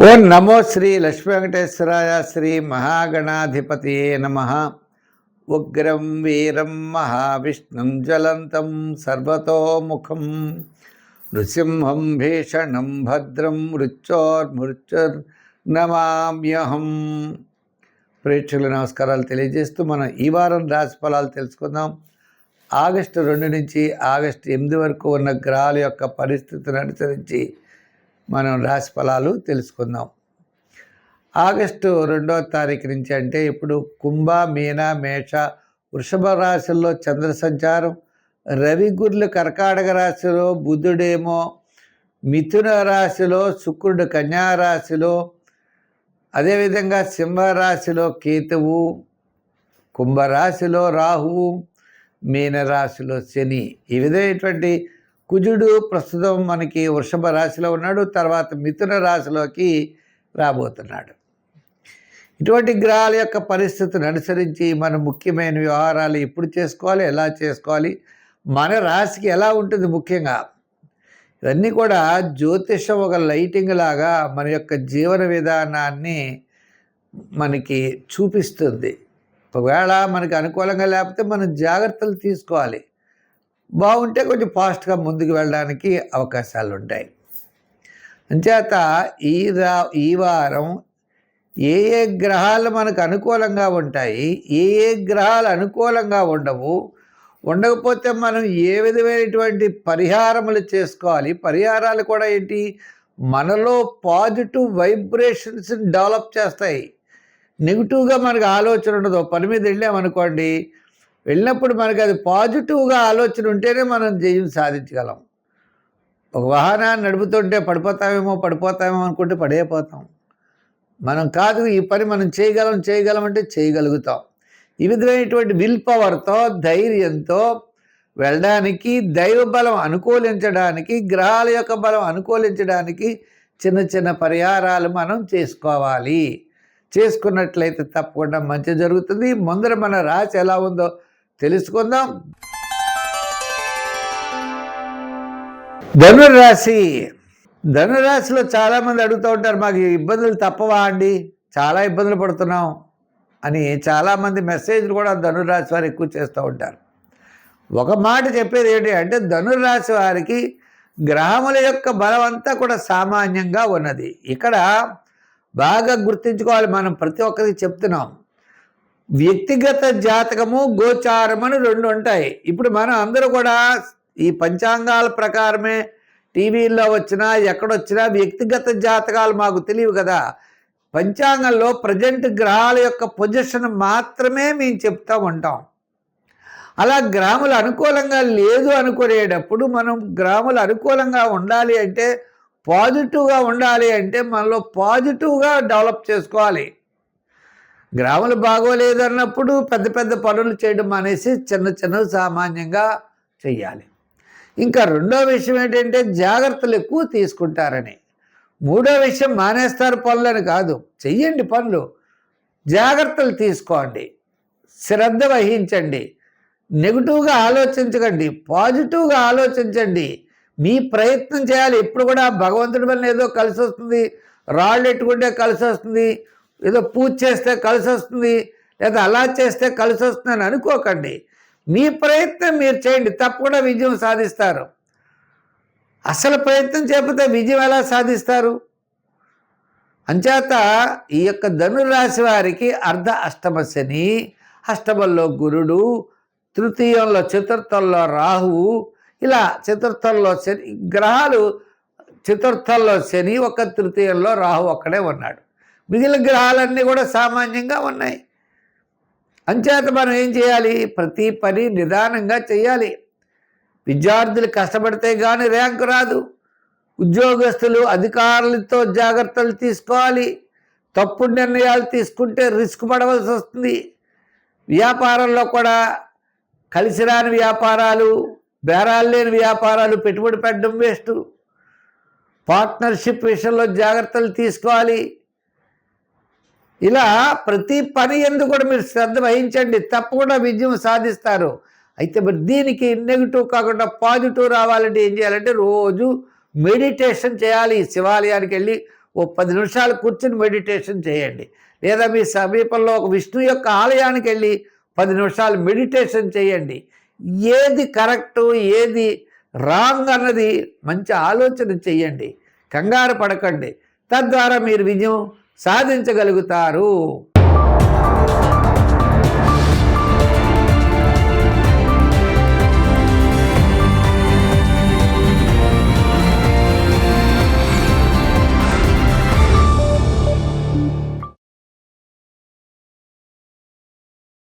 ఓం నమో శ్రీ లక్ష్మీ వెంకటేశ్వరాయ శ్రీ మహాగణాధిపతియే నమః. ఉగ్రం వీరం మహావిష్ణుం జ్వలంతం సర్వతోముఖం నృసింహం భీషణం భద్రం మృత్యోర్మృత్యుర్నమామ్యహం. ప్రేక్షకుల నమస్కారాలు తెలియజేస్తూ మనం ఈ వారం రాశి ఫలాలు తెలుసుకుందాం. ఆగస్టు 2 నుంచి ఆగస్టు 8 వరకు ఉన్న గ్రహాల యొక్క పరిస్థితిని అనుసరించి మనం రాశి ఫలాలు తెలుసుకుందాం. ఆగస్టు 2వ తారీఖు నుంచి అంటే ఇప్పుడు కుంభ, మీన, మేష, వృషభ రాశుల్లో చంద్ర సంచారం, రవి గురులు కర్కాటక రాశిలో, బుధుడేమో మిథున రాశిలో, శుక్రుడు కన్యా రాశిలో, అదేవిధంగా సింహరాశిలో కేతువు, కుంభరాశిలో రాహువు, మీనరాశిలో శని. ఈ విధమైనటువంటి కుజుడు ప్రస్తుతం మనకి వృషభ రాశిలో ఉన్నాడు, తర్వాత మిథున రాశిలోకి రాబోతున్నాడు. ఇటువంటి గ్రహాల యొక్క పరిస్థితిని అనుసరించి మనం ముఖ్యమైన వ్యవహారాలు ఎప్పుడు చేసుకోవాలి, ఎలా చేసుకోవాలి, మన రాశికి ఎలా ఉంటుంది ముఖ్యంగా, ఇవన్నీ కూడా జ్యోతిషం ఒక లైటింగ్ లాగా మన యొక్క జీవన విధానాన్ని మనకి చూపిస్తుంది. ఒకవేళ మనకి అనుకూలంగా లేకపోతే మనం జాగ్రత్తలు తీసుకోవాలి. బాగుంటే కొంచెం ఫాస్ట్గా ముందుకు వెళ్ళడానికి అవకాశాలు ఉంటాయి. అంచేత ఈ వారం ఏ ఏ గ్రహాలు మనకు అనుకూలంగా ఉంటాయి, ఏ ఏ గ్రహాలు అనుకూలంగా ఉండకపోతే మనం ఏ విధమైనటువంటి పరిహారములు చేసుకోవాలి. పరిహారాలు కూడా ఏంటి, మనలో పాజిటివ్ వైబ్రేషన్స్ని డెవలప్ చేస్తాయి. నెగిటివ్గా మనకు ఆలోచన ఉండదు. పని మీద వెళ్ళామనుకోండి, వెళ్ళినప్పుడు మనకి అది పాజిటివ్గా ఆలోచన ఉంటేనే మనం జయం సాధించగలం. ఒక వాహనాన్ని నడుపుతుంటే పడిపోతామేమో అనుకుంటే పడైపోతాం. మనం కాదు, ఈ పని మనం చేయగలం అంటే చేయగలుగుతాం. ఈ విధమైనటువంటి విల్ పవర్తో, ధైర్యంతో వెళ్ళడానికి, దైవ బలం అనుకూలించడానికి, గ్రహాల యొక్క బలం అనుకూలించడానికి చిన్న చిన్న పరిహారాలు మనం చేసుకోవాలి. చేసుకున్నట్లయితే తప్పకుండా మంచి జరుగుతుంది. ముందర మన రాశి ఎలా ఉందో తెలుసుకుందాం. ధనురాశి. ధనురాశిలో చాలామంది అడుగుతూ ఉంటారు, మాకు ఇబ్బందులు తప్పవా అండి, చాలా ఇబ్బందులు పడుతున్నాం అని చాలామంది మెసేజ్లు కూడా ధనురాశి వారు ఎక్కువ చేస్తూ ఉంటారు. ఒక మాట చెప్పేది ఏంటి అంటే, ధనురాశి వారికి గ్రహముల యొక్క బలం అంతా కూడా సామాన్యంగా ఉన్నది. ఇక్కడ బాగా గుర్తుంచుకోవాలి, మనం ప్రతి ఒక్కరికి చెప్తున్నాం, వ్యక్తిగత జాతకము, గోచారం అని 2 ఉంటాయి. ఇప్పుడు మనం అందరూ కూడా ఈ పంచాంగాల ప్రకారమే టీవీల్లో వచ్చినా ఎక్కడొచ్చినా వ్యక్తిగత జాతకాలు మాకు తెలియవు కదా. పంచాంగంలో ప్రజెంట్ గ్రహాల యొక్క పొజిషన్ మాత్రమే మేము చెప్తూ ఉంటాం. అలా గ్రహములు అనుకూలంగా లేదు అనుకునేటప్పుడు మనం గ్రహములు అనుకూలంగా ఉండాలి అంటే, పాజిటివ్గా ఉండాలి అంటే మనలో పాజిటివ్గా డెవలప్ చేసుకోవాలి. గ్రహములు బాగోలేదు అన్నప్పుడు పెద్ద పెద్ద పనులు చేయడం మానేసి చిన్న చిన్నవి సామాన్యంగా చెయ్యాలి. ఇంకా రెండో విషయం ఏంటంటే, జాగ్రత్తలు ఎక్కువ తీసుకుంటారని. మూడో విషయం, మానేస్తారు పనులని కాదు, చెయ్యండి పనులు, జాగ్రత్తలు తీసుకోండి, శ్రద్ధ వహించండి, నెగిటివ్గా ఆలోచించకండి, పాజిటివ్గా ఆలోచించండి. మీ ప్రయత్నం చేయాలి. ఎప్పుడు కూడా భగవంతుడి వల్ల ఏదో కలిసి వస్తుంది, రాళ్ళు ఎట్టుకుంటే కలిసి వస్తుంది, ఏదో పూజ చేస్తే కలిసి వస్తుంది, లేదా అలా చేస్తే కలిసి వస్తుందని అనుకోకండి. మీ ప్రయత్నం మీరు చేయండి, తప్పకుండా విజయం సాధిస్తారు. అసలు ప్రయత్నం చేయకపోతే విజయం ఎలా సాధిస్తారు? అంచేత ఈ యొక్క ధనురాశి వారికి అర్ధ అష్టమ శని, అష్టమంలో గురుడు, తృతీయంలో చతుర్థంలో రాహువు, ఇలా చతుర్థంలో శని గ్రహాలు, చతుర్థంలో శని ఒక, తృతీయంలో రాహు ఒక్కడే ఉన్నాడు. మిగిలిన గ్రహాలన్నీ కూడా సామాన్యంగా ఉన్నాయి. అంచేత మనం ఏం చేయాలి, ప్రతి పని నిదానంగా చేయాలి. విద్యార్థులు కష్టపడితే కానీ ర్యాంకు రాదు. ఉద్యోగస్తులు అధికారులతో జాగ్రత్తలు తీసుకోవాలి. తప్పుడు నిర్ణయాలు తీసుకుంటే రిస్క్ పడవలసి వస్తుంది. వ్యాపారంలో కూడా కలిసి రాని వ్యాపారాలు, బేరాలు లేని వ్యాపారాలు పెట్టుబడి పెట్టడం వేస్ట్. పార్ట్నర్షిప్ విషయంలో జాగ్రత్తలు తీసుకోవాలి. ఇలా ప్రతి పని ఎందుకు కూడా మీరు శ్రద్ధ వహించండి, తప్పకుండా విజయం సాధిస్తారు. అయితే మరి దీనికి నెగిటివ్ కాకుండా పాజిటివ్ రావాలంటే ఏం చేయాలంటే, రోజు మెడిటేషన్ చేయాలి. శివాలయానికి వెళ్ళి ఓ 10 నిమిషాలు కూర్చుని మెడిటేషన్ చేయండి. లేదా మీ సమీపంలో ఒక విష్ణు యొక్క ఆలయానికి వెళ్ళి 10 నిమిషాలు మెడిటేషన్ చేయండి. ఏది కరెక్టు, ఏది రాంగ్ అన్నది మంచి ఆలోచన చెయ్యండి. కంగారు పడకండి. తద్వారా మీరు విజయం సాధించగలుగుతారు.